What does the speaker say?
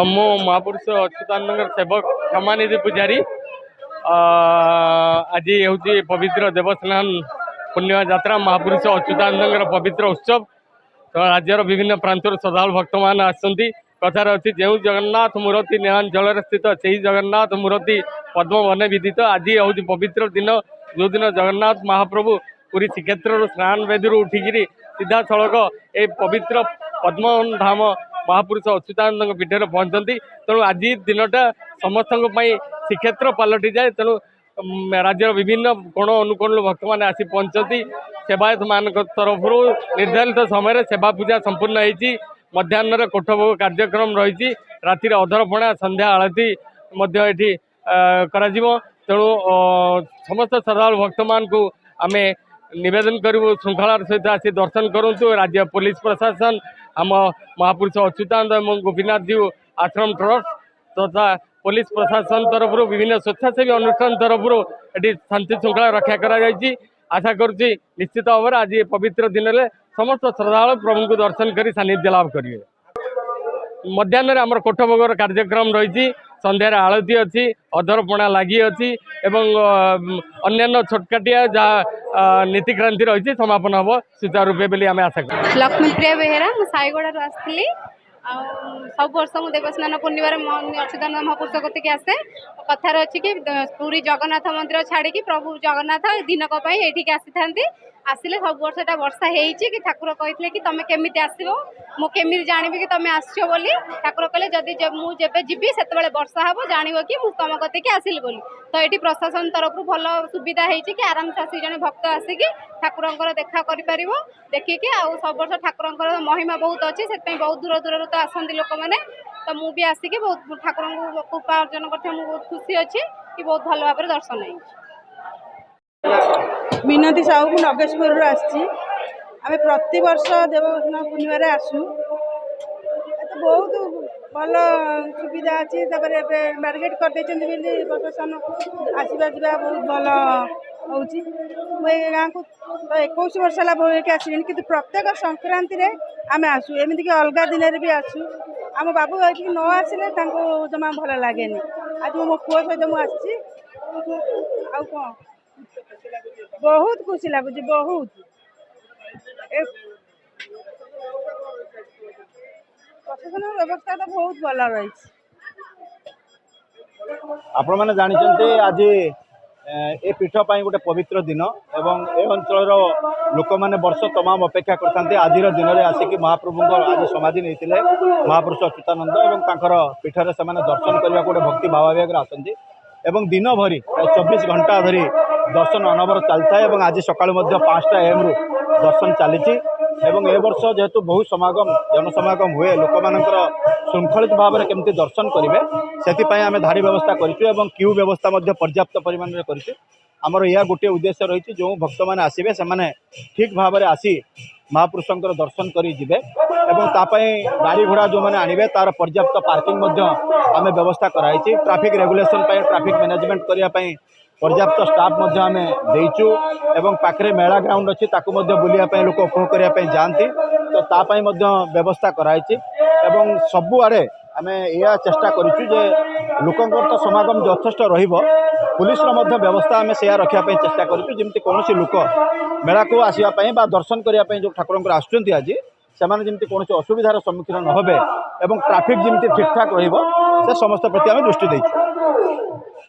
मो महापुरुष अच्युतानंद सेवक क्षमानिधि पूजारी आज हूँ पवित्र देवस्नान पूर्णिमा यात्रा महापुरुष अच्युतानंद पवित्र उत्सव। तो राज्यर विभिन्न प्रांतर श्रद्धालु भक्त मान आसती कथार अच्छी जो जगन्नाथ मूर्ति नीलांचल स्थित से जगन्नाथ मूर्ति पद्म बने विदित। आज हूँ पवित्र दिन जो दिन जगन्नाथ महाप्रभु पूरी श्रीक्षेत्र स्नान वेदी उठिकी सीधा सड़क ए पवित्र पद्म धाम महापुरुष अच्युतानंद पीठे पहुँचती। तेणु आज दिनटा समस्त श्रीक्षेत्र पलटि जाए। तेणु राज्यर विभिन्न कोण अनुकोण भक्त मैंने आसी पहुँचती। सेवायत मान तरफ निर्धारित समय सेवा पूजा संपूर्ण होती। मध्याह्न कोठभोग कार्यक्रम रही राति अधरपणा संध्या आलती ये तेणु समस्त श्रद्धालु भक्त मान को आम निवेदन करूँ श्रृंखलार सहित आसी दर्शन करूँ। राज्य पुलिस प्रशासन आम महापुरुष अच्युतानंद एवं गोपीनाथ जी आश्रम ट्रस्ट तथा पुलिस प्रशासन तरफ विभिन्न स्वेच्छासेवी अनुष्ठान तरफ ये शांति श्रृंखला रक्षा कर आशा करुँच निश्चित भाव में आज पवित्र दिन में समस्त श्रद्धालु प्रभु को दर्शन कर सानिध्य लाभ करेंगे। मध्याह्न आमर कोठभोगर कार्यक्रम रही संध्यार आलती अच्छी अधरपणा लगी अच्छी अन्य छोटकाटिया जहाँ नीतिक्रांति रही समापन हम सुचारूपे बोली आम आशा कर। लक्ष्मीप्रिया बेहेरा मु साईगोड़ आसती सब वर्ष मुझे देवस्नान पूर्णिमा अच्युतानंद महापुरुष कतिक आसे कथार अच्छी कि पूरी जगन्नाथ मंदिर छाड़ी प्रभु जगन्नाथ दिनक ये आसी था आसिले सब वर्ष एटा वर्षा होती कि ठाकुर कहते कि तुम केमी आसो मुझे जानवी कि तुम आस ठाकुर कहले जदि मुझे जीवी से वर्षा हम जान कि तुम कतिक आसिली बोली। तो ये प्रशासन तरफ भल सुविधा होती कि आराम से आसी जन भक्त आसिकी ठाकुर देखा कर देखिकी सब वर्ष ठाकुर महिमा बहुत अच्छी से बहुत दूर दूर तो आसती लोक मैंने। तो मुझे आसिकी बहुत ठाकुर कृपा अर्जन कर बहुत खुशी अच्छी कि बहुत भल भाव दर्शन है। मिनती साहू को नगेशपुर आसी आम प्रति वर्ष देवस्नान पूर्णिमा आसू तो बहुत भल सुविधा अच्छी बारिकेड कर प्रशासन आसवा जा बहुत भल हो गाँव को तो 21 वर्ष है आस कि प्रत्येक संक्रांति रे आम आसू एमती अलग दिन भी आसू आम बाबू ये न आसिले जमा भल लगे। आज मो पुओ सहित मुझे कौन बहुत खुशी लगुच बहुत प्रशासन व्यवस्था तो बहुत भल रही। आपण मैंने जानते आज ए पीठ गोटे पवित्र दिन एवं ए अंचल लोक मैंने वर्ष तमाम अपेक्षा करते आज दिन में आसिक महाप्रभु आज समाधि नहीं महापुरुष अच्युतानंद और पीठर से दर्शन करने गोटे भक्ति भावावेग आसती एवं दिन भरी 24 घंटा धरी दर्शन अनबर चलता है। आज सका 5टा AM रु दर्शन चली ए वर्ष जेहेतु बहुत समागम जनसमागम हुए लोक मानकर श्रृंखलित भाव में केमती दर्शन करेंगे से आम धाड़ी व्यवस्था करूँ क्यू व्यवस्था पर्याप्त परिमाण में करमर यह गोटे उद्देश्य रही जो भक्त मैंने आसवे से ठीक भाव में आसी महापुरुषों दर्शन करेंगे गाड़ी घोड़ा जो मैंने आणवे तार पर्याप्त पार्किंग आम व्यवस्था कराई ट्रैफिक रेगुलेशन ट्रैफिक मैनेजमेंट करने पर्याप्त स्टाफ आम देचु एवं पाखे मेला ग्राउंड अच्छी बुलायापी लोक उपभोग करने जाती तो तापाई व्यवस्था कराई एवं सबुआड़े आम यह चेष्टा करूँ जे लोकंर तो समागम यथेष्ट पुलिस व्यवस्था आम से रखापी चेष्टा करूँ जमी कौन लोक मेला को आसवाई दर्शन करने जो ठाकुर आसुँच आज से कौन असुविधार सम्मुखीन न हे और ट्रैफिक जमी ठीक ठाक रही समस्त प्रति आम दृष्टि देचु।